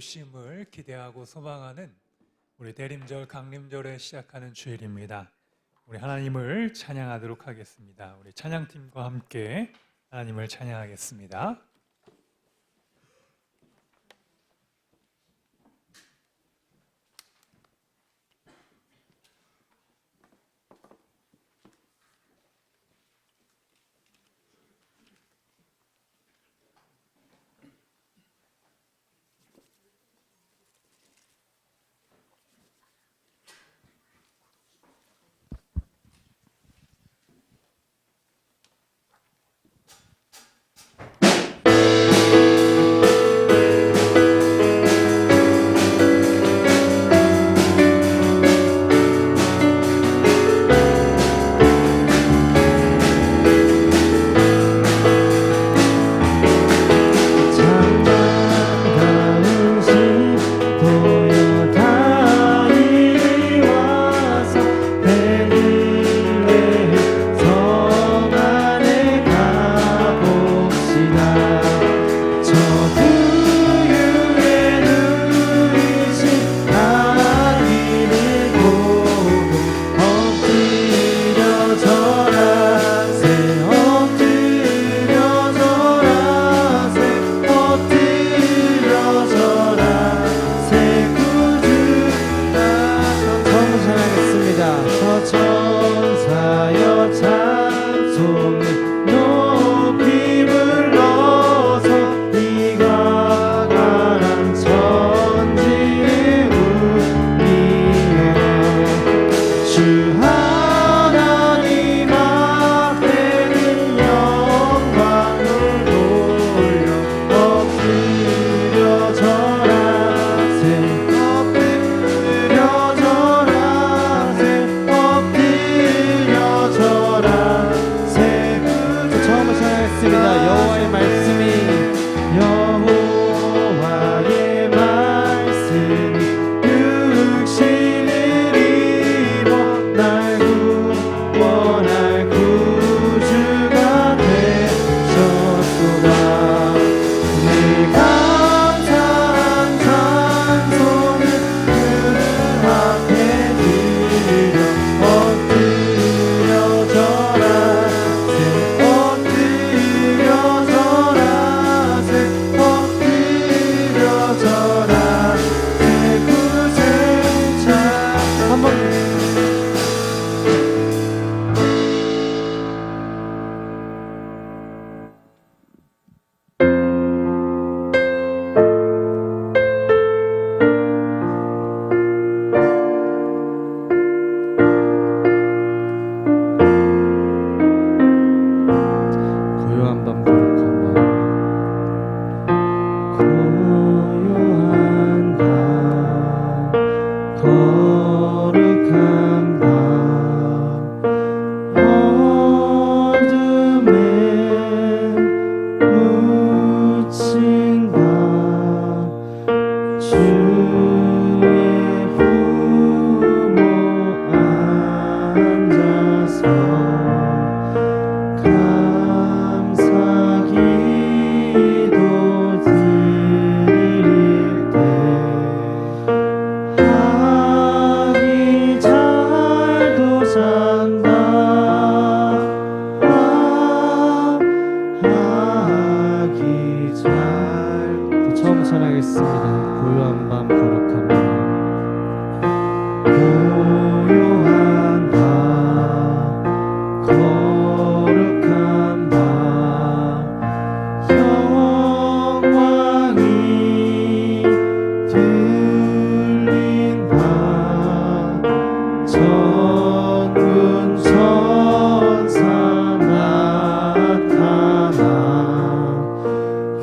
오심을 기대하고 소망하는 우리 대림절 강림절에 시작하는 주일입니다. 우리 하나님을 찬양하도록 하겠습니다. 우리 찬양팀과 함께 하나님을 찬양하겠습니다.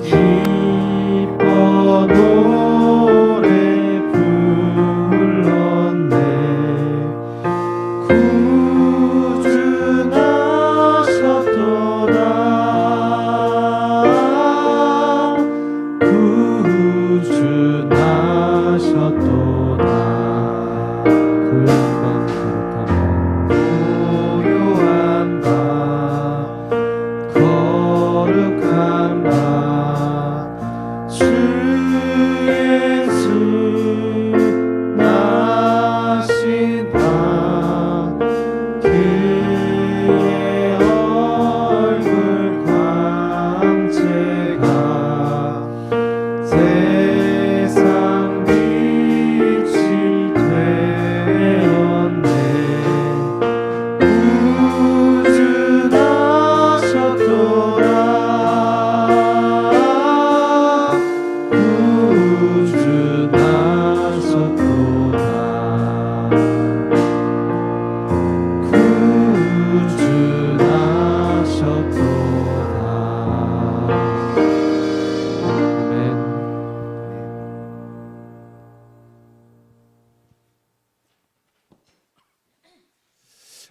기뻐 노래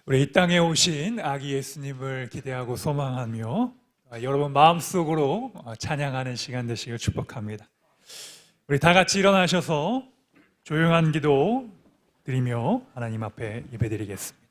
우리 이 땅에 오신 아기 예수님을 기대하고 소망하며 여러분 마음속으로 찬양하는 시간 되시길 축복합니다. 우리 다 같이 일어나셔서 조용한 기도 드리며 하나님 앞에 예배드리겠습니다.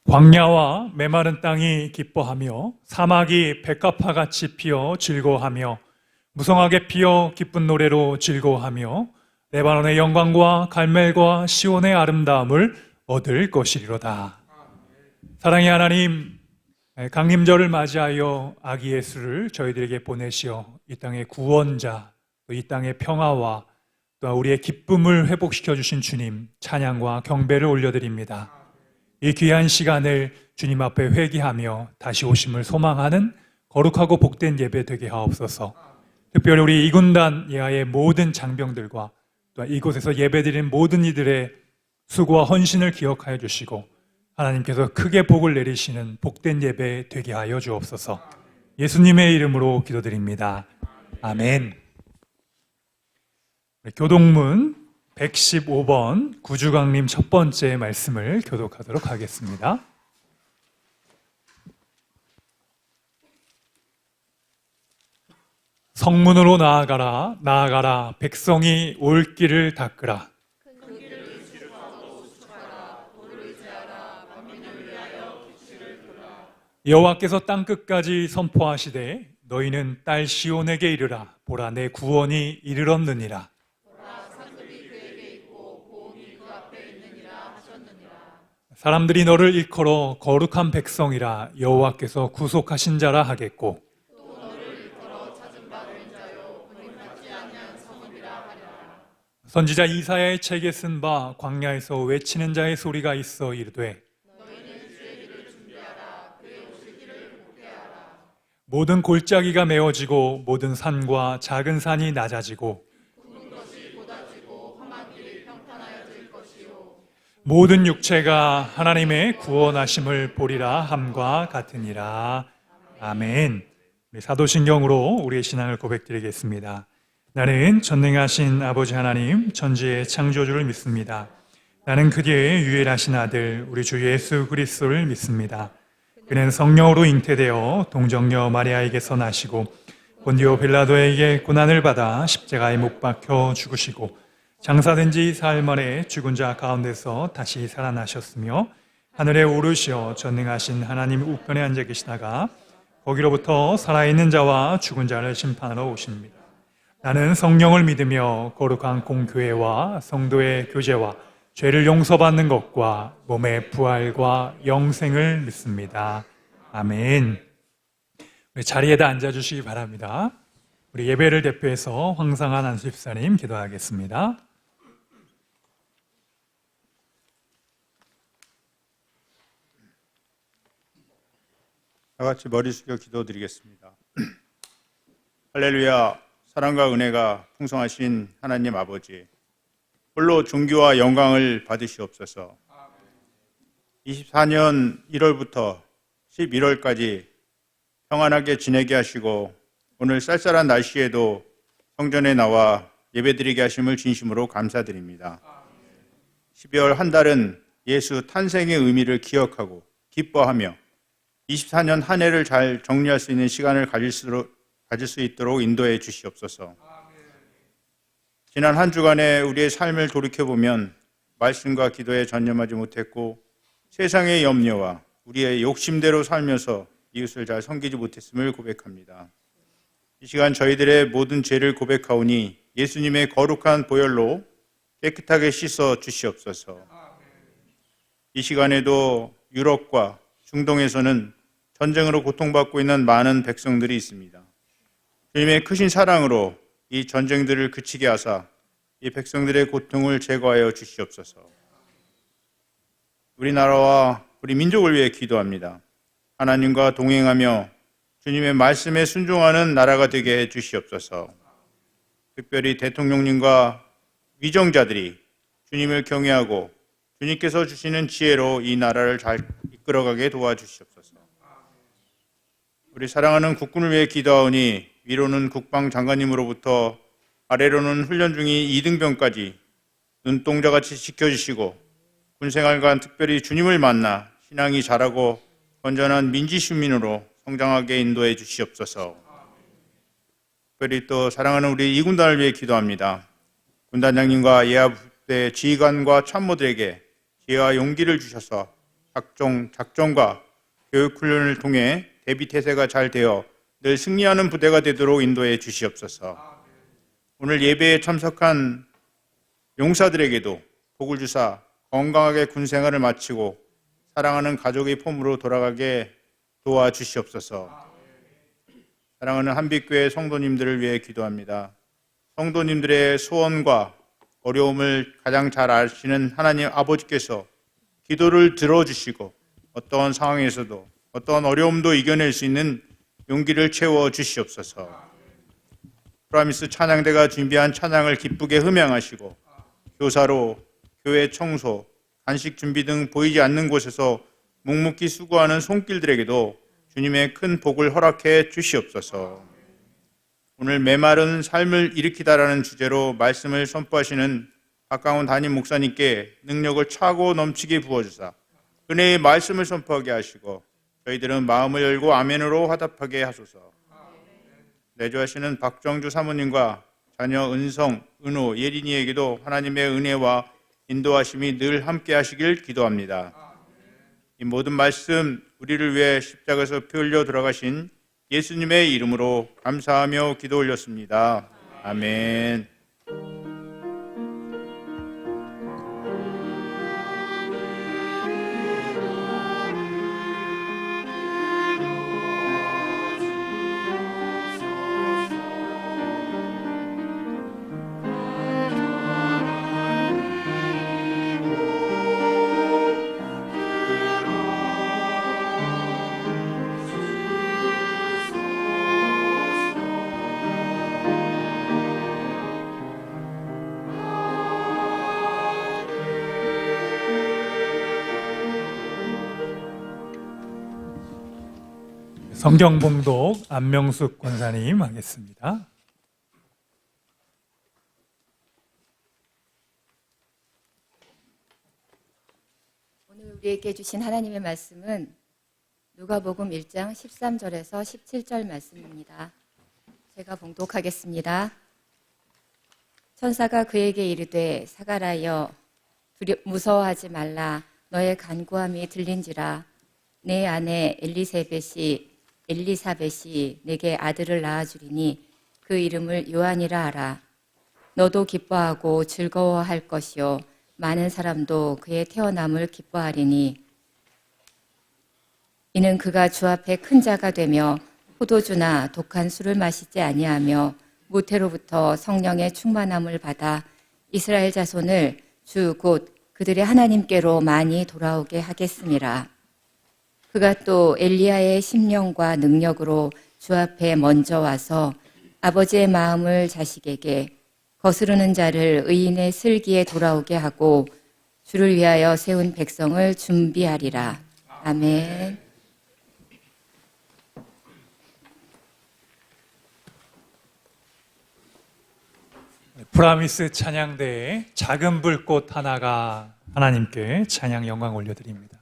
광야와 메마른 땅이 기뻐하며 사막이 백합화같이 피어 즐거워하며 무성하게 피어 기쁜 노래로 즐거워하며 레바논의 영광과 갈멜과 시온의 아름다움을 얻을 것이리로다. 사랑의 하나님, 강림절을 맞이하여 아기 예수를 저희들에게 보내시어 이 땅의 구원자, 또 이 땅의 평화와 또 우리의 기쁨을 회복시켜 주신 주님 찬양과 경배를 올려드립니다. 이 귀한 시간을 주님 앞에 회개하며 다시 오심을 소망하는 거룩하고 복된 예배 되게 하옵소서. 특별히 우리 이군단 예하의 모든 장병들과 또 이곳에서 예배드린 모든 이들의 수고와 헌신을 기억하여 주시고 하나님께서 크게 복을 내리시는 복된 예배 되게 하여 주옵소서. 예수님의 이름으로 기도드립니다. 아멘. 교동문 115번 구주강림 첫 번째 말씀을 교독하도록 하겠습니다. 성문으로 나아가라, 나아가라, 백성이 올 길을 닦으라. 여호와께서 땅끝까지 선포하시되 너희는 딸 시온에게 이르라. 보라, 내 구원이 이르렀느니라. 사람들이 너를 일컬어 거룩한 백성이라 여호와께서 구속하신 자라 하겠고 또 너를 일컬어 찾은 바 된 자요 본받지 아니한 성읍이라 하리라. 선지자 이사야의 책에 쓴 바 광야에서 외치는 자의 소리가 있어 이르되 너희는 주의 길을 준비하라. 그의 오실 길을 복되하라. 모든 골짜기가 메어지고 모든 산과 작은 산이 낮아지고 모든 육체가 하나님의 구원하심을 보리라 함과 같으니라. 아멘. 우리 사도신경으로 우리의 신앙을 고백드리겠습니다. 나는 전능하신 아버지 하나님 천지의 창조주를 믿습니다. 나는 그의 유일하신 아들 우리 주 예수 그리스도를 믿습니다. 그는 성령으로 잉태되어 동정녀 마리아에게서 나시고 본디오 빌라도에게 고난을 받아 십자가에 못 박혀 죽으시고 장사된 지 사흘 만에 죽은 자 가운데서 다시 살아나셨으며 하늘에 오르시어 전능하신 하나님 우편에 앉아 계시다가 거기로부터 살아있는 자와 죽은 자를 심판하러 오십니다. 나는 성령을 믿으며 거룩한 공교회와 성도의 교제와 죄를 용서받는 것과 몸의 부활과 영생을 믿습니다. 아멘. 우리 자리에다 앉아주시기 바랍니다. 우리 예배를 대표해서 황상한 안수집사님 기도하겠습니다. 다 같이 머리 숙여 기도드리겠습니다. 할렐루야. 사랑과 은혜가 풍성하신 하나님 아버지, 홀로 존귀와 영광을 받으시옵소서. 24년 1월부터 11월까지 평안하게 지내게 하시고 오늘 쌀쌀한 날씨에도 성전에 나와 예배드리게 하심을 진심으로 감사드립니다. 12월 한 달은 예수 탄생의 의미를 기억하고 기뻐하며 24년 한 해를 잘 정리할 수 있는 시간을 가질 수 있도록 인도해 주시옵소서. 지난 한 주간에 우리의 삶을 돌이켜보면 말씀과 기도에 전념하지 못했고 세상의 염려와 우리의 욕심대로 살면서 이웃을 잘 섬기지 못했음을 고백합니다. 이 시간 저희들의 모든 죄를 고백하오니 예수님의 거룩한 보혈로 깨끗하게 씻어 주시옵소서. 이 시간에도 유럽과 중동에서는 전쟁으로 고통받고 있는 많은 백성들이 있습니다. 주님의 크신 사랑으로 이 전쟁들을 그치게 하사 이 백성들의 고통을 제거하여 주시옵소서. 우리나라와 우리 민족을 위해 기도합니다. 하나님과 동행하며 주님의 말씀에 순종하는 나라가 되게 해 주시옵소서. 특별히 대통령님과 위정자들이 주님을 경외하고 주님께서 주시는 지혜로 이 나라를 잘 이끌어가게 도와주시옵소서. 우리 사랑하는 국군을 위해 기도하오니 위로는 국방장관님으로부터 아래로는 훈련 중인 이등병까지 눈동자같이 지켜주시고 군생활과 특별히 주님을 만나 신앙이 자라고 건전한 민지시민으로 성장하게 인도해 주시옵소서. 특별히 또 사랑하는 우리 이군단을 위해 기도합니다. 군단장님과 예하부대 지휘관과 참모들에게 지혜와 용기를 주셔서 작전과 교육훈련을 통해 대비태세가 잘 되어 늘 승리하는 부대가 되도록 인도해 주시옵소서. 오늘 예배에 참석한 용사들에게도 복을 주사 건강하게 군생활을 마치고 사랑하는 가족의 품으로 돌아가게 도와주시옵소서. 사랑하는 한빛교회 성도님들을 위해 기도합니다. 성도님들의 소원과 어려움을 가장 잘 아시는 하나님 아버지께서 기도를 들어주시고 어떠한 상황에서도 어떠한 어려움도 이겨낼 수 있는 용기를 채워 주시옵소서. 프라미스 찬양대가 준비한 찬양을 기쁘게 흠양하시고 교사로 교회 청소, 간식 준비 등 보이지 않는 곳에서 묵묵히 수고하는 손길들에게도 주님의 큰 복을 허락해 주시옵소서. 오늘 메마른 삶을 일으키다라는 주제로 말씀을 선포하시는 박강훈 담임 목사님께 능력을 차고 넘치게 부어주사 은혜의 말씀을 선포하게 하시고 저희들은 마음을 열고 아멘으로 화답하게 하소서. 내주하시는 박정주 사모님과 자녀 은성, 은호, 예린이에게도 하나님의 은혜와 인도하심이 늘 함께 하시길 기도합니다. 이 모든 말씀 우리를 위해 십자가에서 피 흘려 돌아가신 예수님의 이름으로 감사하며 기도 올렸습니다. 아멘. 성경 봉독 안명숙 권사님 하겠습니다. 오늘 우리에게 주신 하나님의 말씀은 누가복음 1장 13절에서 17절 말씀입니다. 제가 봉독하겠습니다. 천사가 그에게 이르되 사가라여 무서워하지 말라. 너의 간구함이 들린지라. 내 아내 엘리사벳이 내게 아들을 낳아주리니 그 이름을 요한이라 하라. 너도 기뻐하고 즐거워할 것이요 많은 사람도 그의 태어남을 기뻐하리니 이는 그가 주 앞에 큰 자가 되며 포도주나 독한 술을 마시지 아니하며 모태로부터 성령의 충만함을 받아 이스라엘 자손을 주 곧 그들의 하나님께로 많이 돌아오게 하겠음이라. 그가 또 엘리야의 심령과 능력으로 주 앞에 먼저 와서 아버지의 마음을 자식에게 거스르는 자를 의인의 슬기에 돌아오게 하고 주를 위하여 세운 백성을 준비하리라. 아멘. 프라미스 찬양대에 작은 불꽃 하나가 하나님께 찬양 영광 올려드립니다.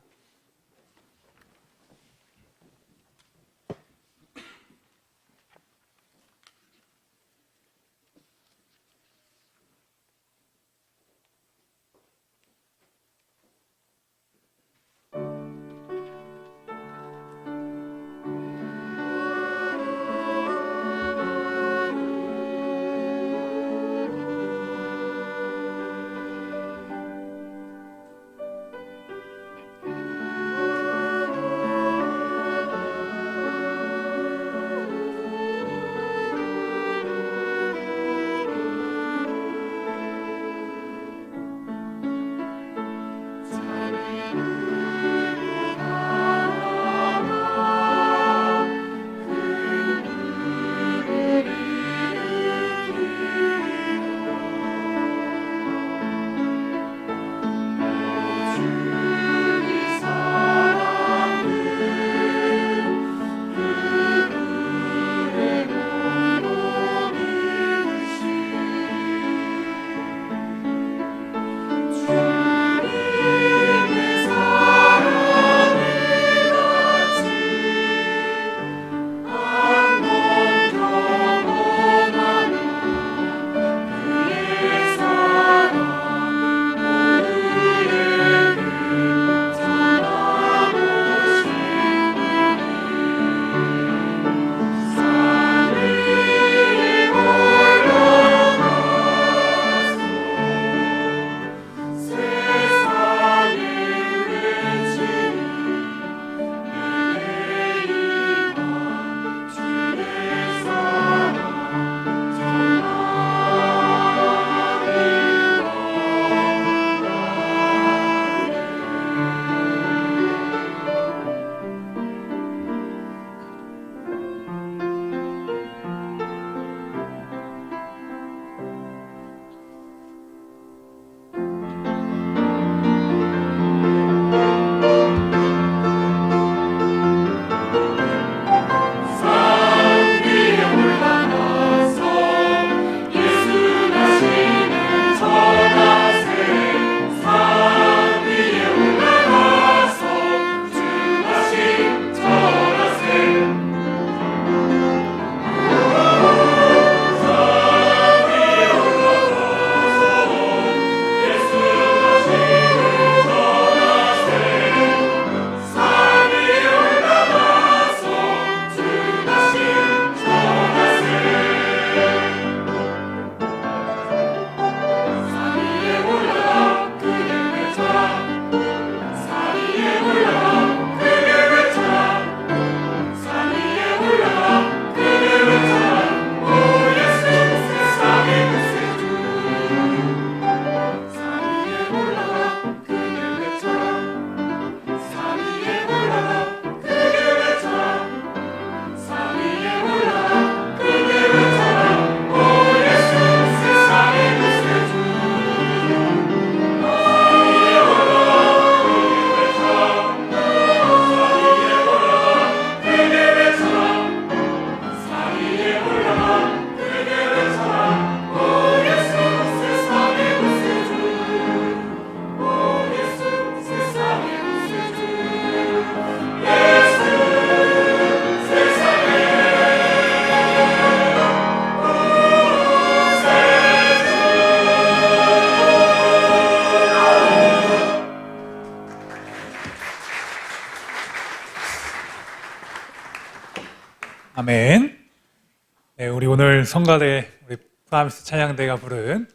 오늘 성가대 우리 프라미스 찬양대가 부른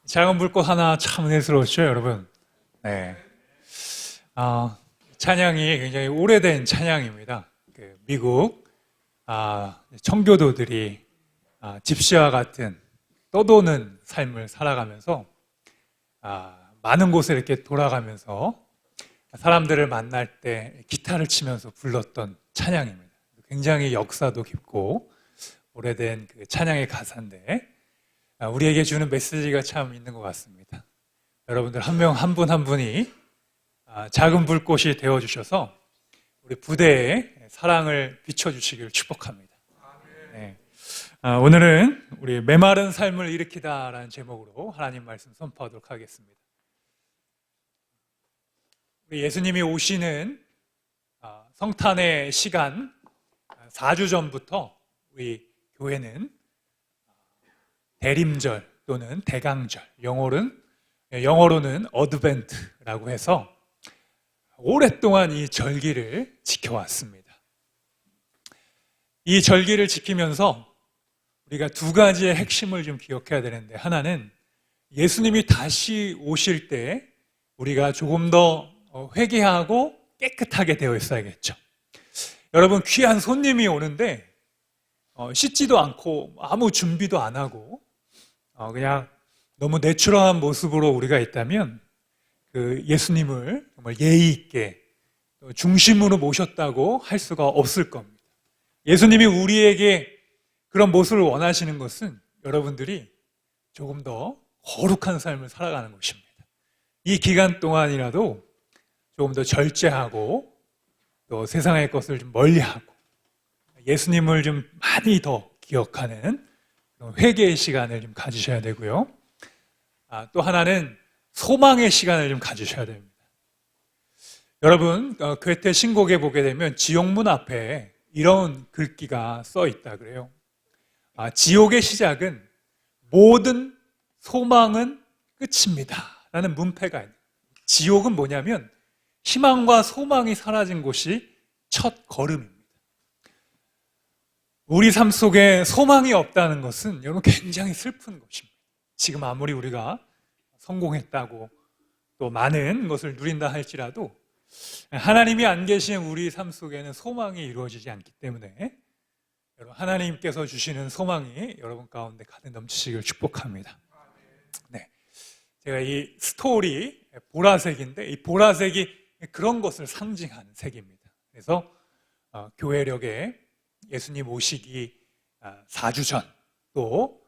작은 불꽃 하나 참 은혜스러웠죠, 여러분. 네. 찬양이 굉장히 오래된 찬양입니다. 미국 청교도들이 집시와 같은 떠도는 삶을 살아가면서 많은 곳에 이렇게 돌아가면서 사람들을 만날 때 기타를 치면서 불렀던 찬양입니다. 굉장히 역사도 깊고 오래된 그 찬양의 가사인데 우리에게 주는 메시지가 참 있는 것 같습니다. 여러분들 한 명 한 분 한 분이 작은 불꽃이 되어주셔서 우리 부대에 사랑을 비춰주시기를 축복합니다. 네. 오늘은 우리 메마른 삶을 일으키다라는 제목으로 하나님 말씀 선포하도록 하겠습니다. 우리 예수님이 오시는 성탄의 시간 4주 전부터 우리 교회는 대림절 또는 대강절, 영어로는 어드벤트라고 해서 오랫동안 이 절기를 지켜왔습니다. 이 절기를 지키면서 우리가 두 가지의 핵심을 좀 기억해야 되는데, 하나는 예수님이 다시 오실 때 우리가 조금 더 회개하고 깨끗하게 되어 있어야겠죠. 여러분, 귀한 손님이 오는데 씻지도 않고 아무 준비도 안 하고 그냥 너무 내추럴한 모습으로 우리가 있다면 그 예수님을 정말 예의 있게 중심으로 모셨다고 할 수가 없을 겁니다. 예수님이 우리에게 그런 모습을 원하시는 것은 여러분들이 조금 더 거룩한 삶을 살아가는 것입니다. 이 기간 동안이라도 조금 더 절제하고 또 세상의 것을 좀 멀리하고 예수님을 좀 많이 더 기억하는 회개의 시간을 좀 가지셔야 되고요. 또 하나는 소망의 시간을 좀 가지셔야 됩니다. 여러분, 괴테 신곡에 보게 되면 지옥문 앞에 이런 글귀가 써 있다 그래요. 지옥의 시작은 모든 소망은 끝입니다 라는 문패가 있는. 지옥은 뭐냐면 희망과 소망이 사라진 곳이 첫 걸음입니다. 우리 삶 속에 소망이 없다는 것은 여러분 굉장히 슬픈 것입니다. 지금 아무리 우리가 성공했다고 또 많은 것을 누린다 할지라도 하나님이 안 계신 우리 삶 속에는 소망이 이루어지지 않기 때문에 여러분, 하나님께서 주시는 소망이 여러분 가운데 가득 넘치시길 축복합니다. 네, 제가 이 스토리 보라색인데 이 보라색이 그런 것을 상징하는 색입니다. 그래서 교회력에 예수님 오시기 4주 전, 또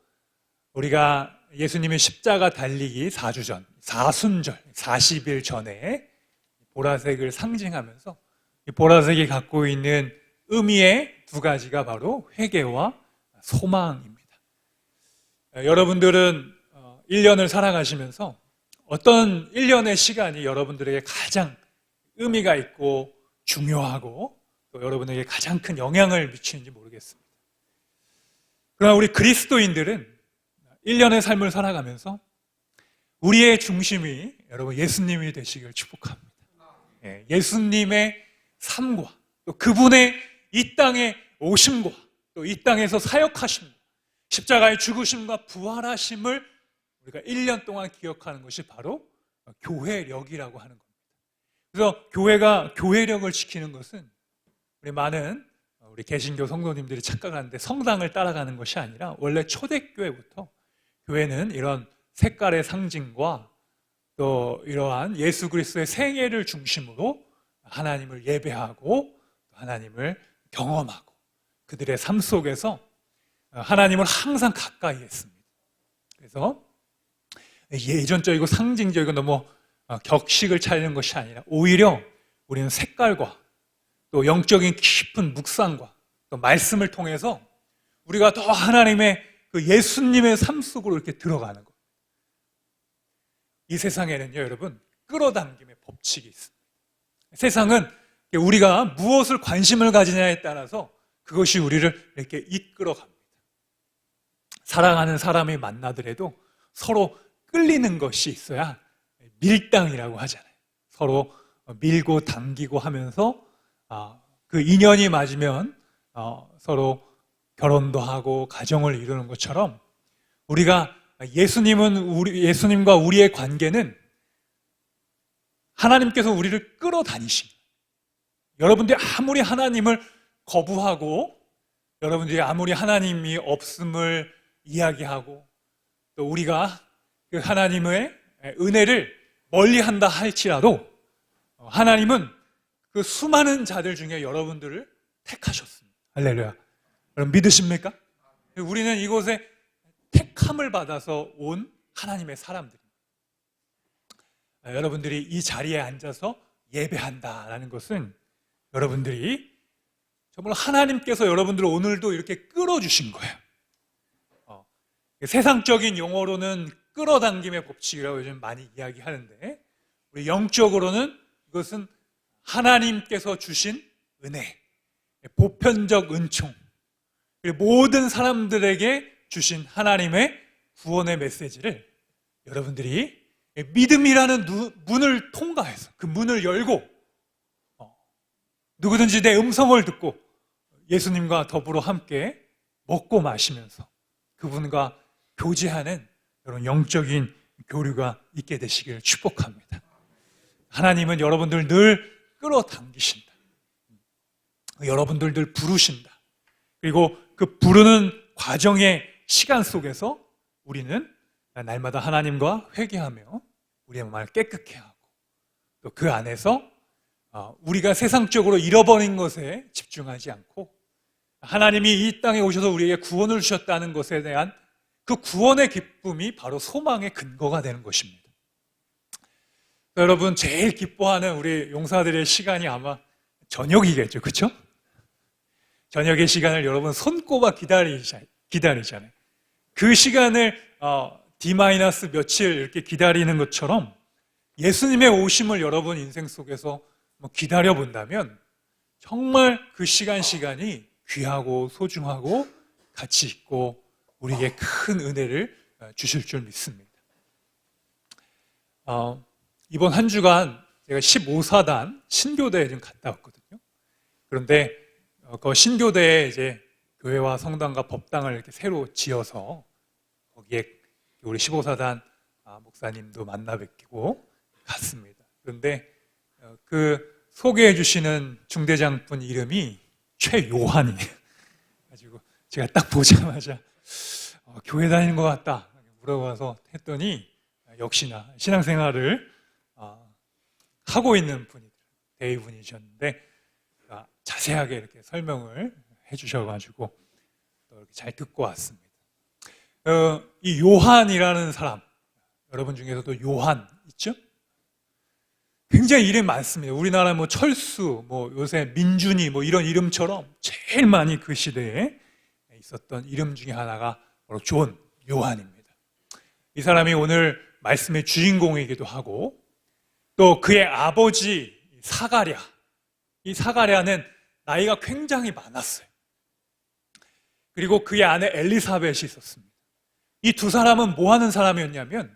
우리가 예수님의 십자가 달리기 4주 전, 사순절 40일 전에 보라색을 상징하면서 이 보라색이 갖고 있는 의미의 두 가지가 바로 회개와 소망입니다. 여러분들은 1년을 살아가시면서 어떤 1년의 시간이 여러분들에게 가장 의미가 있고 중요하고 또 여러분에게 가장 큰 영향을 미치는지 모르겠습니다. 그러나 우리 그리스도인들은 1년의 삶을 살아가면서 우리의 중심이 여러분 예수님이 되시길 축복합니다. 예수님의 삶과 또 그분의 이 땅에 오심과 또 이 땅에서 사역하심과 십자가의 죽으심과 부활하심을 우리가 1년 동안 기억하는 것이 바로 교회력이라고 하는 겁니다. 그래서 교회가 교회력을 지키는 것은 우리 개신교 성도님들이 착각하는데 성당을 따라가는 것이 아니라 원래 초대교회부터 교회는 이런 색깔의 상징과 또 이러한 예수 그리스도의 생애를 중심으로 하나님을 예배하고 하나님을 경험하고 그들의 삶 속에서 하나님을 항상 가까이 했습니다. 그래서 예전적이고 상징적이고 너무 격식을 차리는 것이 아니라 오히려 우리는 색깔과 또 영적인 깊은 묵상과 또 말씀을 통해서 우리가 더 하나님의 그 예수님의 삶 속으로 이렇게 들어가는 거예요. 이 세상에는요, 여러분, 끌어당김의 법칙이 있습니다. 세상은 우리가 무엇을 관심을 가지냐에 따라서 그것이 우리를 이렇게 이끌어갑니다. 사랑하는 사람이 만나더라도 서로 끌리는 것이 있어야 밀당이라고 하잖아요. 서로 밀고 당기고 하면서 그 인연이 맞으면 서로 결혼도 하고 가정을 이루는 것처럼 우리가 예수님과 우리의 관계는 하나님께서 우리를 끌어다니신 거예요. 여러분들이 아무리 하나님을 거부하고 여러분들이 아무리 하나님이 없음을 이야기하고 또 우리가 그 하나님의 은혜를 멀리한다 할지라도 하나님은 그 수많은 자들 중에 여러분들을 택하셨습니다. 할렐루야. 여러분 믿으십니까? 우리는 이곳에 택함을 받아서 온 하나님의 사람들입니다. 여러분들이 이 자리에 앉아서 예배한다라는 것은 여러분들이 정말 하나님께서 여러분들을 오늘도 이렇게 끌어주신 거예요. 세상적인 용어로는 끌어당김의 법칙이라고 요즘 많이 이야기하는데 우리 영적으로는 이것은 하나님께서 주신 은혜, 보편적 은총, 그리고 모든 사람들에게 주신 하나님의 구원의 메시지를 여러분들이 믿음이라는 문을 통과해서 그 문을 열고 누구든지 내 음성을 듣고 예수님과 더불어 함께 먹고 마시면서 그분과 교제하는 이런 영적인 교류가 있게 되시기를 축복합니다. 하나님은 여러분들 늘 끌어당기신다. 여러분들 늘 부르신다. 그리고 그 부르는 과정의 시간 속에서 우리는 날마다 하나님과 회개하며 우리의 마음을 깨끗게 하고 또 그 안에서 우리가 세상적으로 잃어버린 것에 집중하지 않고 하나님이 이 땅에 오셔서 우리에게 구원을 주셨다는 것에 대한 그 구원의 기쁨이 바로 소망의 근거가 되는 것입니다. 여러분 제일 기뻐하는 우리 용사들의 시간이 아마 저녁이겠죠, 그렇죠? 저녁의 시간을 여러분 손꼽아 기다리잖아요. 그 시간을 D- 며칠 이렇게 기다리는 것처럼 예수님의 오심을 여러분 인생 속에서 기다려 본다면 정말 그 시간이 귀하고 소중하고 가치 있고 우리에게 큰 은혜를 주실 줄 믿습니다. 이번 한 주간 제가 15사단 신교대에 좀 갔다 왔거든요. 그런데 그 신교대에 이제 교회와 성당과 법당을 이렇게 새로 지어서 거기에 우리 15사단 목사님도 만나 뵙고 갔습니다. 그런데 그 소개해 주시는 중대장분 이름이 최요한이에요. 가지고 제가 딱 보자마자 교회 다니는 것 같다 물어봐서 했더니 역시나 신앙생활을 하고 있는 대의분이셨는데 자세하게 이렇게 설명을 해주셔가지고 또 이렇게 잘 듣고 왔습니다. 이 요한이라는 사람, 여러분 중에서도 요한 있죠? 굉장히 이름 많습니다. 우리나라 뭐 철수, 뭐 요새 민준이 뭐 이런 이름처럼 제일 많이 그 시대에 있었던 이름 중에 하나가 바로 존 요한입니다. 이 사람이 오늘 말씀의 주인공이기도 하고 또 그의 아버지 사가랴, 이 사가랴는 나이가 굉장히 많았어요. 그리고 그의 아내 엘리사벳이 있었습니다. 이 두 사람은 뭐 하는 사람이었냐면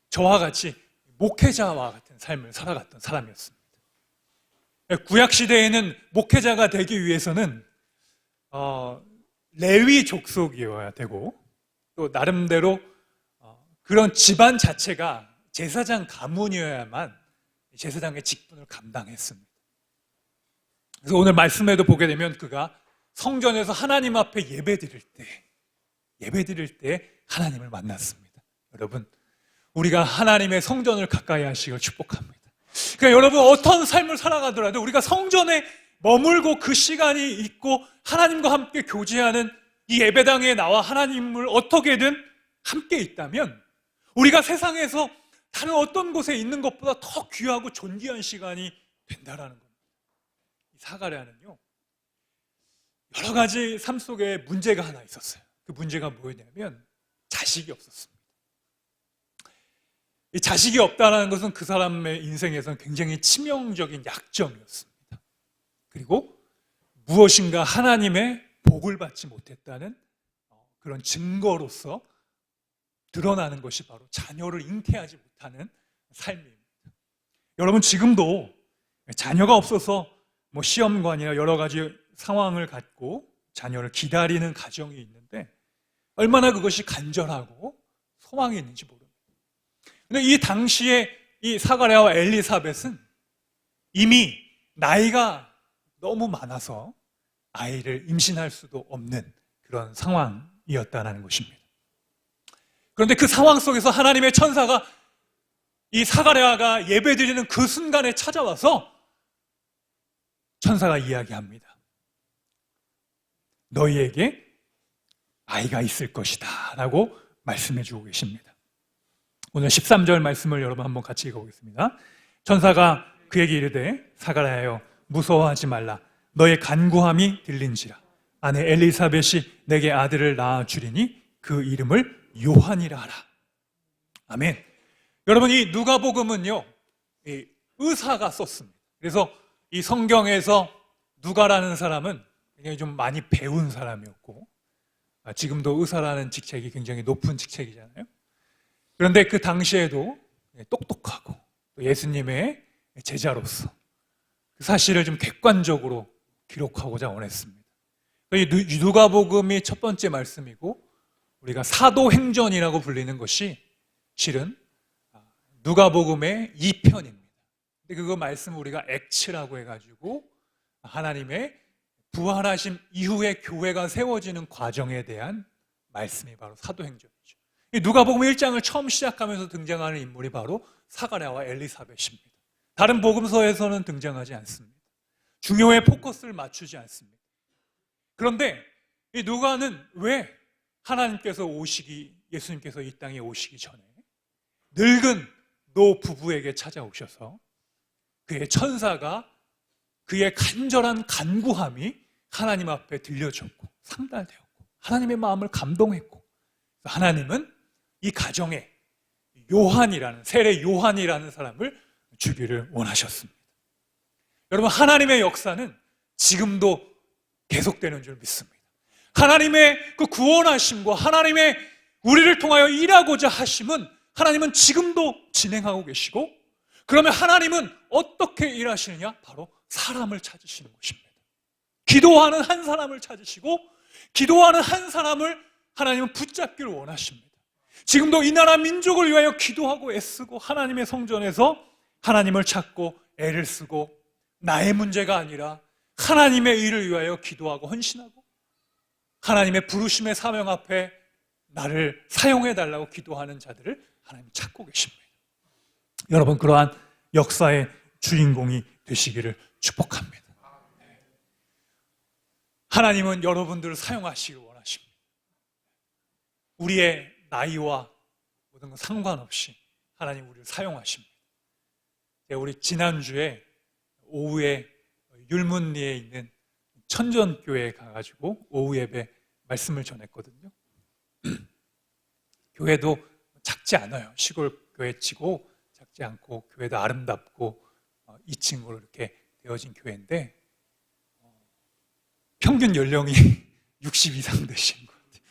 저와 같이 목회자와 같은 삶을 살아갔던 사람이었습니다. 구약시대에는 목회자가 되기 위해서는 레위 족속이어야 되고 또 나름대로 그런 집안 자체가 제사장 가문이어야만 제사장의 직분을 감당했습니다. 그래서 오늘 말씀에도 보게 되면 그가 성전에서 하나님 앞에 예배드릴 때 하나님을 만났습니다. 여러분, 우리가 하나님의 성전을 가까이 하시길 축복합니다. 그러니까 여러분 어떤 삶을 살아가더라도 우리가 성전에 머물고 그 시간이 있고 하나님과 함께 교제하는 이 예배당에 나와 하나님을 어떻게든 함께 있다면 우리가 세상에서 다른 어떤 곳에 있는 것보다 더 귀하고 존귀한 시간이 된다라는 겁니다. 이 사가랴는요 여러 가지 삶 속에 문제가 하나 있었어요. 그 문제가 뭐였냐면 자식이 없었습니다. 이 자식이 없다는 것은 그 사람의 인생에서는 굉장히 치명적인 약점이었습니다. 그리고 무엇인가 하나님의 복을 받지 못했다는 그런 증거로서 드러나는 것이 바로 자녀를 잉태하지 못하는 삶입니다. 여러분 지금도 자녀가 없어서 뭐 시험관이나 여러 가지 상황을 갖고 자녀를 기다리는 가정이 있는데 얼마나 그것이 간절하고 소망이 있는지 모릅니다. 근데 이 당시에 이 사가랴와 엘리사벳은 이미 나이가 너무 많아서 아이를 임신할 수도 없는 그런 상황이었다는 것입니다. 그런데 그 상황 속에서 하나님의 천사가 이 사가랴가 예배드리는 그 순간에 찾아와서 천사가 이야기합니다. 너희에게 아이가 있을 것이다 라고 말씀해 주고 계십니다. 오늘 13절 말씀을 여러분 한번 같이 읽어보겠습니다. 천사가 그에게 이르되 사가랴여 무서워하지 말라. 너의 간구함이 들린지라. 아내 엘리사벳이 내게 아들을 낳아 주리니 그 이름을 요한이라 하라. 아멘. 여러분, 이 누가복음은요, 이 의사가 썼습니다. 그래서 이 성경에서 누가라는 사람은 굉장히 좀 많이 배운 사람이었고, 지금도 의사라는 직책이 굉장히 높은 직책이잖아요. 그런데 그 당시에도 똑똑하고 또 예수님의 제자로서 그 사실을 좀 객관적으로 기록하고자 원했습니다. 이 누가복음이 첫 번째 말씀이고, 우리가 사도행전이라고 불리는 것이 실은 누가복음의 2편입니다. 근데 그거 말씀 우리가 액츠라고 해가지고 하나님의 부활하심 이후에 교회가 세워지는 과정에 대한 말씀이 바로 사도행전이죠. 이 누가복음 1장을 처음 시작하면서 등장하는 인물이 바로 사가랴와 엘리사벳입니다. 다른 복음서에서는 등장하지 않습니다. 중요의 포커스를 맞추지 않습니다. 그런데 이 누가는 왜 하나님께서 예수님께서 이 땅에 오시기 전에 늙은 노 부부에게 찾아오셔서 그의 천사가 그의 간절한 간구함이 하나님 앞에 들려졌고 상달되었고 하나님의 마음을 감동했고, 하나님은 이 가정에 요한이라는, 세례 요한이라는 사람을 주기를 원하셨습니다. 여러분, 하나님의 역사는 지금도 계속되는 줄 믿습니다. 하나님의 그 구원하심과 하나님의 우리를 통하여 일하고자 하심은 하나님은 지금도 진행하고 계시고, 그러면 하나님은 어떻게 일하시느냐? 바로 사람을 찾으시는 것입니다. 기도하는 한 사람을 찾으시고, 기도하는 한 사람을 하나님은 붙잡기를 원하십니다. 지금도 이 나라 민족을 위하여 기도하고 애쓰고 하나님의 성전에서 하나님을 찾고 애를 쓰고, 나의 문제가 아니라 하나님의 일을 위하여 기도하고 헌신하고 하나님의 부르심의 사명 앞에 나를 사용해달라고 기도하는 자들을 하나님이 찾고 계십니다. 여러분, 그러한 역사의 주인공이 되시기를 축복합니다. 하나님은 여러분들을 사용하시길 원하십니다. 우리의 나이와 모든 것 상관없이 하나님 우리를 사용하십니다. 우리 지난주에 오후에 율문리에 있는 천전교회에 가가지고 오후 예배 말씀을 전했거든요. 교회도 작지 않아요. 시골 교회치고 작지 않고 교회도 아름답고 2층으로 이렇게 되어진 교회인데 평균 연령이 60 이상 되신 것 같아요.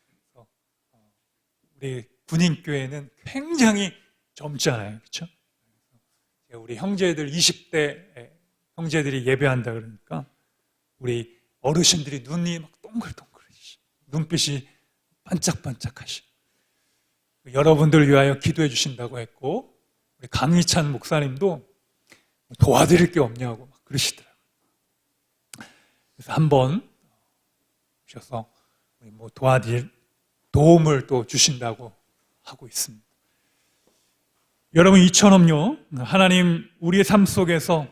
그래서 우리 군인교회는 굉장히 젊잖아요. 그렇죠? 우리 형제들 20대 형제들이 예배한다 그러니까 우리 어르신들이 눈이 막 동글동글하시, 눈빛이 반짝반짝하시. 여러분들 위하여 기도해 주신다고 했고, 우리 강희찬 목사님도 도와드릴 게 없냐고 막 그러시더라고요. 그래서 한번 오셔서 뭐 도와드릴 도움을 또 주신다고 하고 있습니다. 여러분, 이처럼요, 하나님 우리의 삶 속에서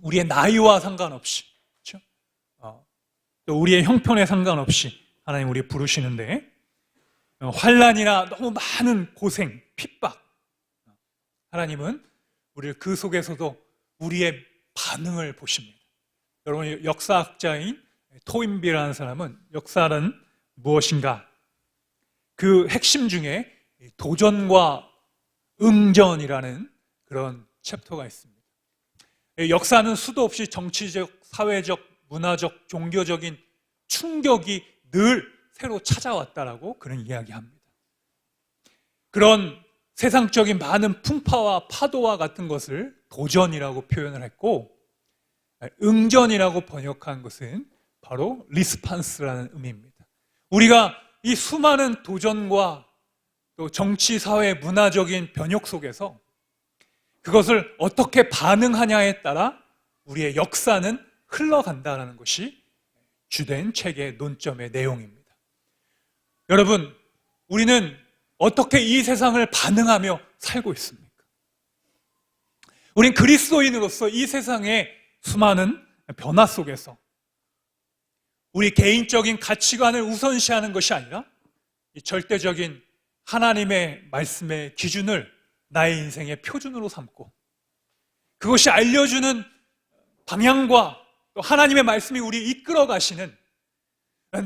우리의 나이와 상관없이, 그렇죠? 또 우리의 형편에 상관없이 하나님 우리 부르시는데, 환난이나 너무 많은 고생, 핍박, 하나님은 우리를 그 속에서도 우리의 반응을 보십니다. 여러분, 역사학자인 토인비라는 사람은 역사는 무엇인가? 그 핵심 중에 도전과 응전이라는 그런 챕터가 있습니다. 역사는 수도 없이 정치적, 사회적, 문화적, 종교적인 충격이 늘 새로 찾아왔다라고 그런 이야기합니다. 그런 세상적인 많은 풍파와 파도와 같은 것을 도전이라고 표현을 했고, 응전이라고 번역한 것은 바로 리스판스라는 의미입니다. 우리가 이 수많은 도전과 또 정치, 사회, 문화적인 변혁 속에서 그것을 어떻게 반응하냐에 따라 우리의 역사는 흘러간다는 것이 주된 책의 논점의 내용입니다. 여러분, 우리는 어떻게 이 세상을 반응하며 살고 있습니까? 우린 그리스도인으로서 이 세상의 수많은 변화 속에서 우리 개인적인 가치관을 우선시하는 것이 아니라 이 절대적인 하나님의 말씀의 기준을 나의 인생의 표준으로 삼고 그것이 알려주는 방향과 또 하나님의 말씀이 우리 이끌어 가시는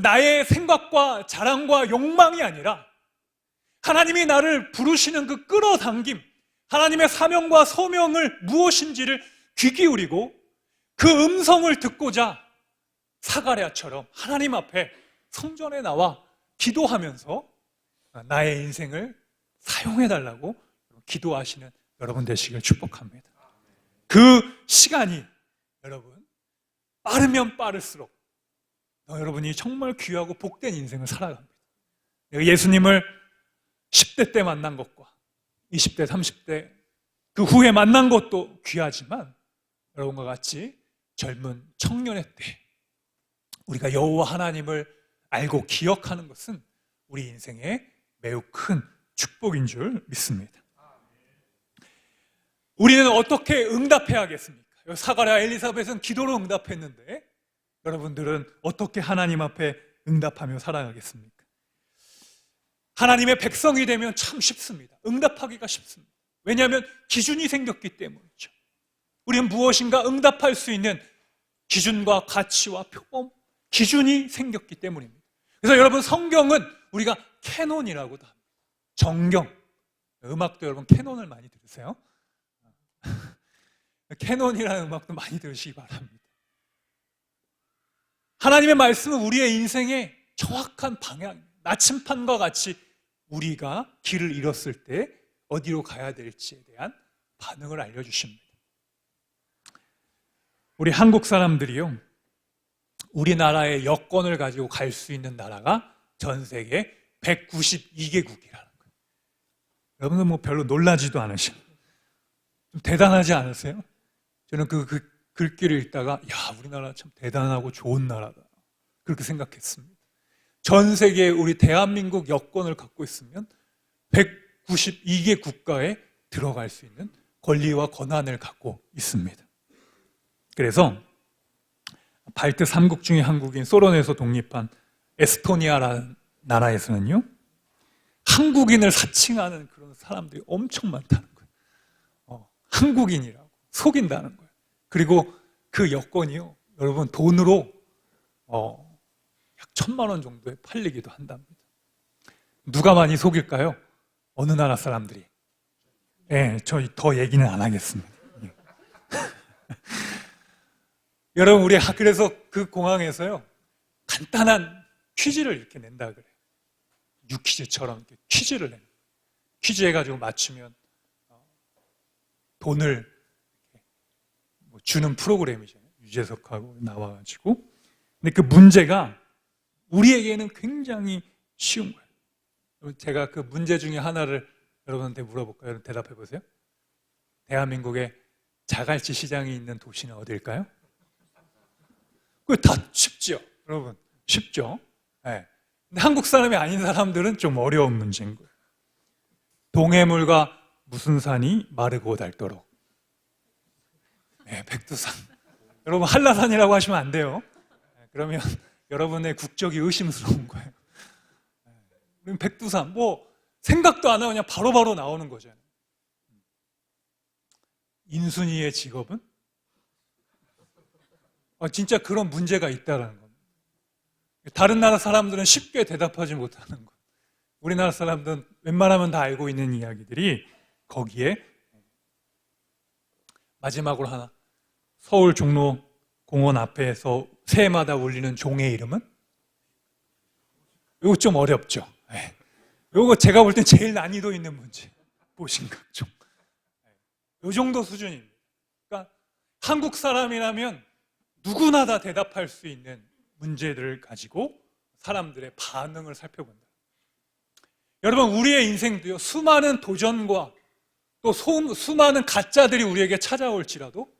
나의 생각과 자랑과 욕망이 아니라 하나님이 나를 부르시는 그 끌어당김, 하나님의 사명과 소명을 무엇인지를 귀 기울이고 그 음성을 듣고자 사가랴처럼 하나님 앞에 성전에 나와 기도하면서 나의 인생을 사용해달라고 기도하시는 여러분 되시길 축복합니다. 그 시간이 여러분 빠르면 빠를수록 여러분이 정말 귀하고 복된 인생을 살아갑니다. 예수님을 10대 때 만난 것과 20대, 30대 그 후에 만난 것도 귀하지만 여러분과 같이 젊은 청년의 때 우리가 여호와 하나님을 알고 기억하는 것은 우리 인생의 매우 큰 축복인 줄 믿습니다. 우리는 어떻게 응답해야겠습니까? 사가랴 엘리사벳은 기도로 응답했는데 여러분들은 어떻게 하나님 앞에 응답하며 살아가겠습니까? 하나님의 백성이 되면 참 쉽습니다. 응답하기가 쉽습니다. 왜냐하면 기준이 생겼기 때문이죠. 우리는 무엇인가 응답할 수 있는 기준과 가치와 표범, 기준이 생겼기 때문입니다. 그래서 여러분 성경은 우리가 캐논이라고도 합니다. 정경. 음악도 여러분 캐논을 많이 들으세요? 캐논이라는 음악도 많이 들으시기 바랍니다. 하나님의 말씀은 우리의 인생의 정확한 방향, 나침판과 같이 우리가 길을 잃었을 때 어디로 가야 될지에 대한 반응을 알려주십니다. 우리 한국 사람들이요, 우리나라의 여권을 가지고 갈 수 있는 나라가 전 세계 192개국이라는 거예요. 여러분들 뭐 별로 놀라지도 않으셔. 좀 대단하지 않으세요? 저는 그 글귀를 읽다가 야, 우리나라 참 대단하고 좋은 나라다 그렇게 생각했습니다. 전 세계에 우리 대한민국 여권을 갖고 있으면 192개 국가에 들어갈 수 있는 권리와 권한을 갖고 있습니다. 그래서 발트 3국 중에 한국인 소련에서 독립한 에스토니아라는 나라에서는요, 한국인을 사칭하는 그런 사람들이 엄청 많다는 거예요. 한국인이라고 속인다는 거예요. 그리고 그 여권이요, 여러분 돈으로 약 1,000만 원 정도에 팔리기도 한답니다. 누가 많이 속일까요? 어느 나라 사람들이? 저희 더 얘기는 안 하겠습니다. 여러분, 우리 그래서 그 공항에서요, 간단한 퀴즈를 이렇게 낸다 그래요. 유퀴즈처럼 이렇게 퀴즈를 냅니다. 퀴즈 해가지고 맞추면 돈을 주는 프로그램이잖아요. 유재석하고 나와가지고. 근데 그 문제가 우리에게는 굉장히 쉬운 거예요. 제가 그 문제 중에 하나를 여러분한테 물어볼까요? 여러분 대답해 보세요. 대한민국의 자갈치 시장이 있는 도시는 어디일까요? 그거 다 쉽죠, 여러분. 쉽죠? 네. 근데 한국 사람이 아닌 사람들은 좀 어려운 문제인 거예요. 동해물과 무슨 산이 마르고 닳도록. 네, 백두산. 여러분 한라산이라고 하시면 안 돼요. 네, 그러면 여러분의 국적이 의심스러운 거예요. 네, 백두산, 뭐 생각도 안 하고 그냥 바로바로 나오는 거잖아요. 인순이의 직업은? 진짜 그런 문제가 있다는 겁니다. 다른 나라 사람들은 쉽게 대답하지 못하는 것. 우리나라 사람들은 웬만하면 다 알고 있는 이야기들이 거기에 마지막으로 하나, 서울 종로공원 앞에서 새해마다 울리는 종의 이름은? 이거 좀 어렵죠. 이거 제가 볼 땐 제일 난이도 있는 문제. 보신각종. 이 정도 수준입니다. 그러니까 한국 사람이라면 누구나 다 대답할 수 있는 문제들을 가지고 사람들의 반응을 살펴본다. 여러분, 우리의 인생도요, 수많은 도전과 또 수많은 가짜들이 우리에게 찾아올지라도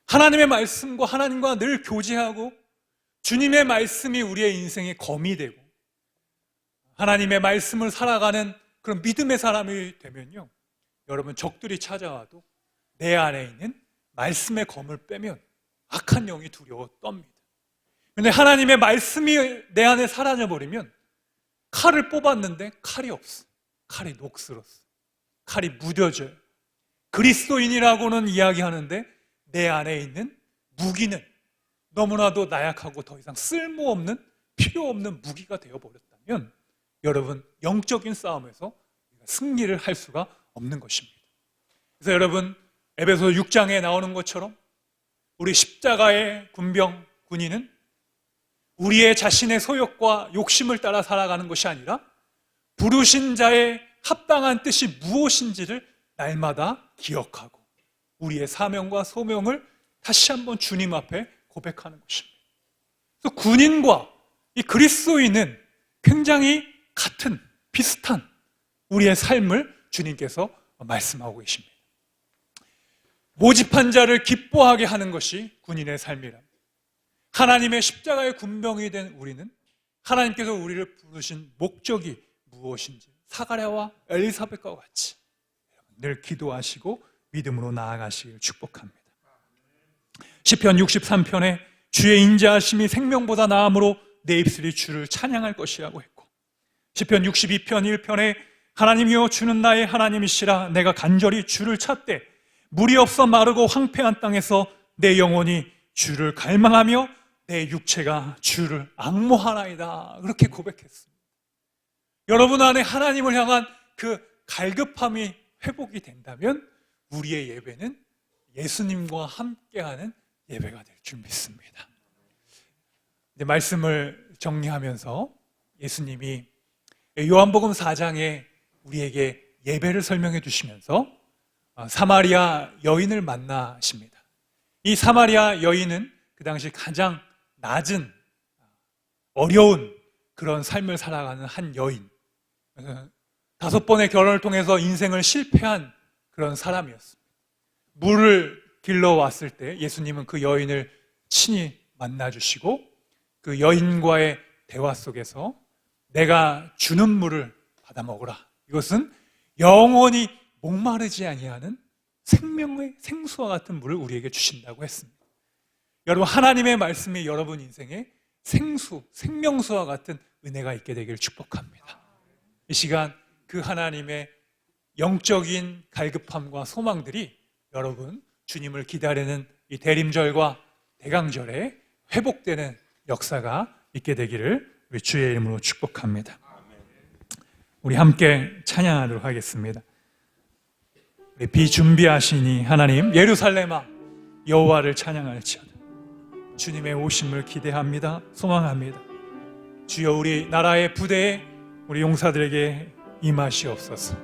하나님의 말씀과 하나님과 늘 교제하고 주님의 말씀이 우리의 인생의 검이 되고 하나님의 말씀을 살아가는 그런 믿음의 사람이 되면요, 여러분, 적들이 찾아와도 내 안에 있는 말씀의 검을 빼면 악한 영이 두려워 떱니다. 그런데 하나님의 말씀이 내 안에 사라져버리면 칼을 뽑았는데 칼이 없어. 칼이 녹슬었어. 칼이 무뎌져요. 그리스도인이라고는 이야기하는데 내 안에 있는 무기는 너무나도 나약하고 더 이상 쓸모없는, 필요 없는 무기가 되어버렸다면 여러분, 영적인 싸움에서 승리를 할 수가 없는 것입니다. 그래서 여러분, 에베소 6장에 나오는 것처럼 우리 십자가의 군인은 우리의 자신의 소욕과 욕심을 따라 살아가는 것이 아니라 부르신 자의 합당한 뜻이 무엇인지를 날마다 기억하고 우리의 사명과 소명을 다시 한번 주님 앞에 고백하는 것입니다. 그래서 군인과 이 그리스도인은 굉장히 같은, 비슷한 우리의 삶을 주님께서 말씀하고 계십니다. 모집한 자를 기뻐하게 하는 것이 군인의 삶이랍니다. 하나님의 십자가의 군병이 된 우리는 하나님께서 우리를 부르신 목적이 무엇인지 사가랴와 엘리사벳과 같이 늘 기도하시고 믿음으로 나아가시길 축복합니다. 시편 63편에 주의 인자하심이 생명보다 나음으로 내 입술이 주를 찬양할 것이라고 했고, 시편 62편 1편에 하나님이여 주는 나의 하나님이시라 내가 간절히 주를 찾되 물이 없어 마르고 황폐한 땅에서 내 영혼이 주를 갈망하며 내 육체가 주를 앙모하나이다. 그렇게 고백했습니다. 여러분 안에 하나님을 향한 그 갈급함이 회복이 된다면 우리의 예배는 예수님과 함께하는 예배가 될 줄 믿습니다. 이제 말씀을 정리하면서 예수님이 요한복음 4장에 우리에게 예배를 설명해 주시면서 사마리아 여인을 만나십니다. 이 사마리아 여인은 그 당시 가장 낮은, 어려운 그런 삶을 살아가는 한 여인, 5번의 결혼을 통해서 인생을 실패한 그런 사람이었습니다. 물을 길러왔을 때 예수님은 그 여인을 친히 만나주시고 그 여인과의 대화 속에서 내가 주는 물을 받아 먹으라. 이것은 영원히 목마르지 아니하는 생명의 생수와 같은 물을 우리에게 주신다고 했습니다. 여러분, 하나님의 말씀이 여러분 인생에 생수, 생명수와 같은 은혜가 있게 되기를 축복합니다. 이 시간 그 하나님의 영적인 갈급함과 소망들이 여러분 주님을 기다리는 이 대림절과 대강절에 회복되는 역사가 있게 되기를 우리 주의 이름으로 축복합니다. 우리 함께 찬양하도록 하겠습니다. 우리 비준비하시니 하나님 예루살렘아 여호와를 찬양할지어다. 주님의 오심을 기대합니다. 소망합니다. 주여 우리 나라의 부대에 우리 용사들에게 임하시옵소서.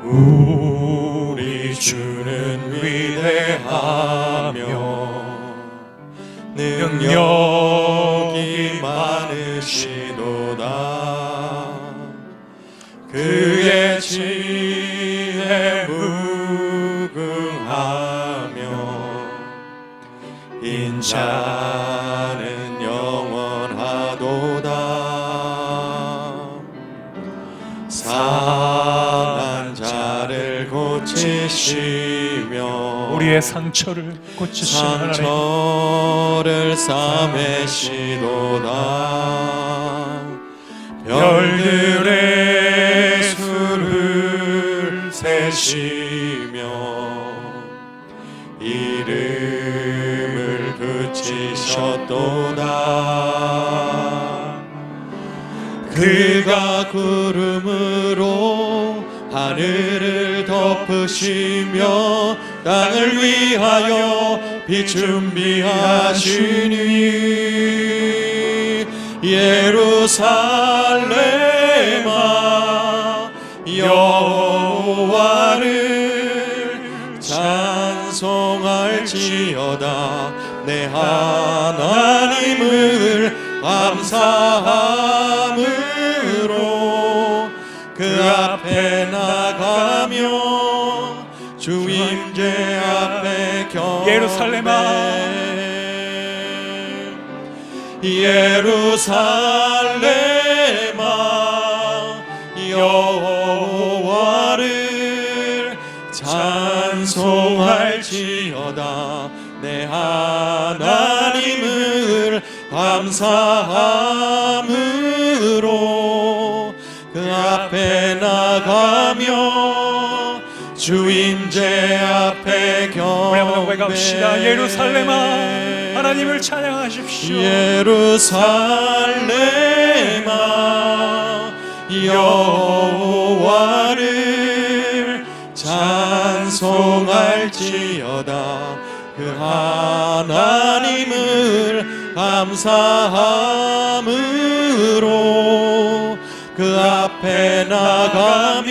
우리 주는 위대하며 능력이 많으시도다. 그의 지혜 무궁하며 인자는 영원하도다. 상한 자를 고치시며 우리의 상처를 고치시는 하나님, 상처를 싸매시도다. 별들의 수를 세시며 이름을 그치셨도다. 그가 구름으로 하늘을 덮으시며 땅을 위하여 빛 준비하시니 예루살렘아 여호와를 찬송할지어다. 내 하나님을 감사함으로 그 앞에 나가며 주임제 앞에 경배. 예루살렘아 여호와를 찬송할지어다. 내 하나님을 감사함으로 그 앞에 나가며 주임제 앞에 우리 한번 경배. 고백합시다. 예루살렘아 하나님을 찬양하십시오. 예루살렘아 여호와를 찬송할지어다. 그 하나님을 감사함으로 그 앞에 나가며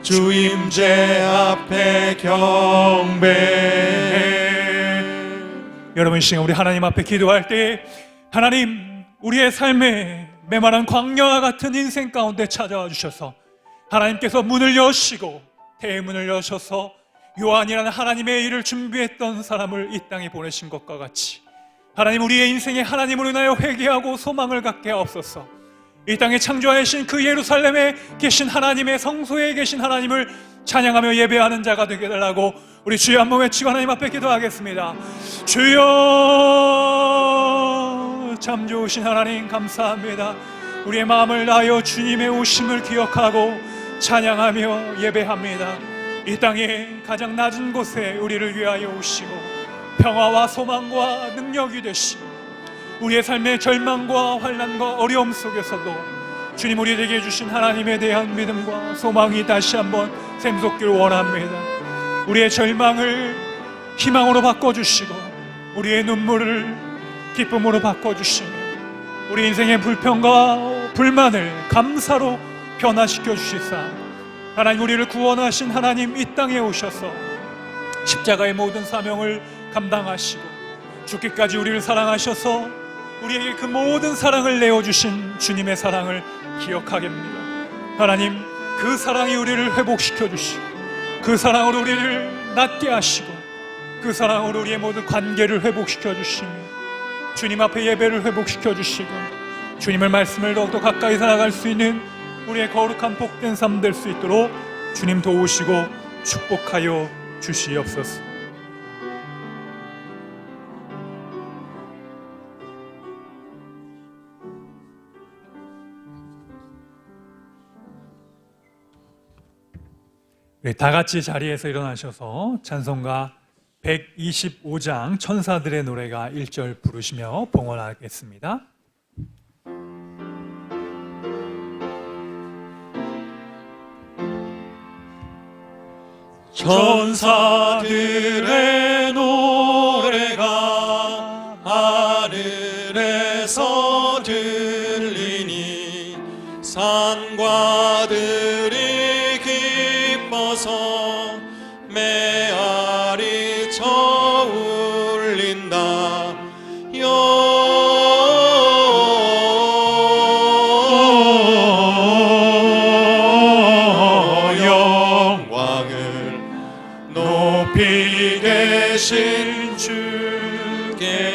주임제 앞에 경배. 여러분, 이 시간 우리 하나님 앞에 기도할 때 하나님, 우리의 삶에 메마른 광야와 같은 인생 가운데 찾아와 주셔서 하나님께서 문을 여시고 대문을 여셔서 요한이라는 하나님의 일을 준비했던 사람을 이 땅에 보내신 것과 같이 하나님, 우리의 인생에 하나님으로 인하여 회개하고 소망을 갖게 하옵소서. 이 땅에 창조하신 그 예루살렘에 계신 하나님의 성소에 계신 하나님을 찬양하며 예배하는 자가 되게 해달라고 우리 주여 한번 외치고 하나님 앞에 기도하겠습니다. 주여, 참 좋으신 하나님 감사합니다. 우리의 마음을 다하여 주님의 오심을 기억하고 찬양하며 예배합니다. 이 땅의 가장 낮은 곳에 우리를 위하여 오시고 평화와 소망과 능력이 되시고 우리의 삶의 절망과 환난과 어려움 속에서도 주님 우리에게 주신 하나님에 대한 믿음과 소망이 다시 한번 샘솟기를 원합니다. 우리의 절망을 희망으로 바꿔주시고 우리의 눈물을 기쁨으로 바꿔주시며 우리 인생의 불평과 불만을 감사로 변화시켜 주시사 하나님, 우리를 구원하신 하나님 이 땅에 오셔서 십자가의 모든 사명을 감당하시고 죽기까지 우리를 사랑하셔서 우리에게 그 모든 사랑을 내어주신 주님의 사랑을 기억하게 합니다. 하나님, 그 사랑이 우리를 회복시켜 주시고 그 사랑으로 우리를 낫게 하시고 그 사랑으로 우리의 모든 관계를 회복시켜 주시며 주님 앞에 예배를 회복시켜 주시고 주님의 말씀을 더욱더 가까이 살아갈 수 있는 우리의 거룩한 복된 삶 될 수 있도록 주님 도우시고 축복하여 주시옵소서. 다 같이 자리에서 일어나셔서 찬송가 125장 천사들의 노래가 1절 부르시며 봉헌하겠습니다. 천사들의 노래가 하늘에서 들리니 산과 들이 기뻐서 메아리 쳐 울린다. 영광을 높이 계신 주께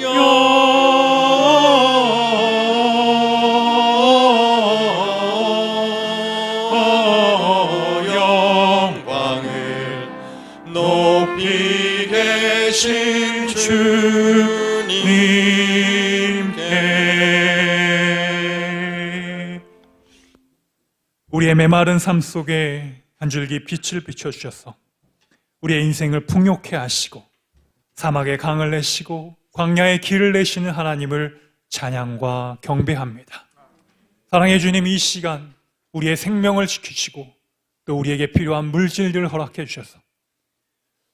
영광을 높이 계신 주님께. 우리의 메마른 삶 속에 한 줄기 빛을 비춰주셔서 우리의 인생을 풍요케 하시고 사막에 강을 내시고 광야에 길을 내시는 하나님을 찬양과 경배합니다. 사랑해 주님, 이 시간 우리의 생명을 지키시고 또 우리에게 필요한 물질들을 허락해 주셔서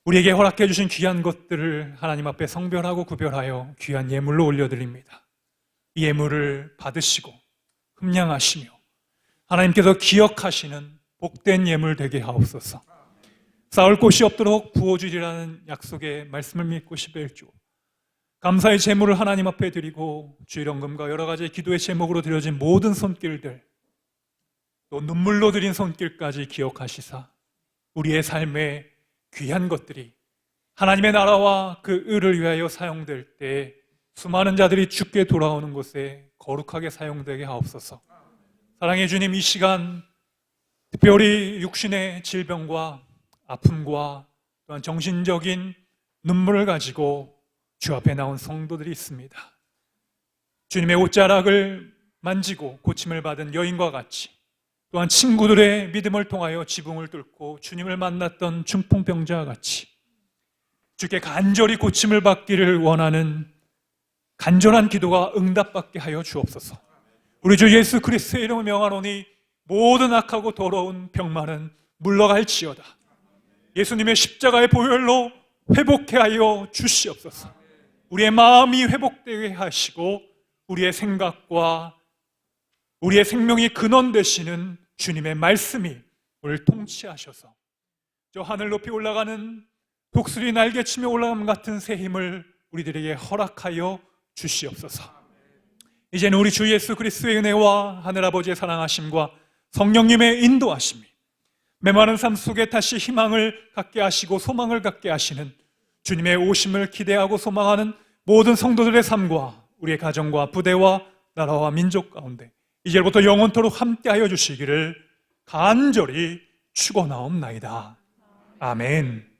우리에게 허락해 주신 귀한 것들을 하나님 앞에 성별하고 구별하여 귀한 예물로 올려드립니다. 이 예물을 받으시고 흠량하시며 하나님께서 기억하시는 복된 예물 되게 하옵소서. 쌓을 곳이 없도록 부어주리라는 약속의 말씀을 믿고 11조 감사의 제물을 하나님 앞에 드리고 주일원금과 여러 가지 기도의 제목으로 드려진 모든 손길들, 또 눈물로 드린 손길까지 기억하시사 우리의 삶에 귀한 것들이 하나님의 나라와 그 의를 위하여 사용될 때 수많은 자들이 주께 돌아오는 곳에 거룩하게 사용되게 하옵소서. 사랑의 주님, 이 시간 특별히 육신의 질병과 아픔과 또한 정신적인 눈물을 가지고 주 앞에 나온 성도들이 있습니다. 주님의 옷자락을 만지고 고침을 받은 여인과 같이, 또한 친구들의 믿음을 통하여 지붕을 뚫고 주님을 만났던 중풍병자와 같이 주께 간절히 고침을 받기를 원하는 간절한 기도가 응답받게 하여 주옵소서. 우리 주 예수 그리스도의 이름을 명하노니 모든 악하고 더러운 병만은 물러갈지어다. 예수님의 십자가의 보혈로 회복해 하여 주시옵소서. 우리의 마음이 회복되게 하시고 우리의 생각과 우리의 생명이 근원 되시는 주님의 말씀이 우리를 통치하셔서 저 하늘 높이 올라가는 독수리 날개치며 올라감 같은 새 힘을 우리들에게 허락하여 주시옵소서. 이제는 우리 주 예수 그리스도의 은혜와 하늘아버지의 사랑하심과 성령님의 인도하심이 메마른 삶 속에 다시 희망을 갖게 하시고 소망을 갖게 하시는 주님의 오심을 기대하고 소망하는 모든 성도들의 삶과 우리의 가정과 부대와 나라와 민족 가운데 이제부터 영원토록 함께하여 주시기를 간절히 축원하옵나이다. 아멘.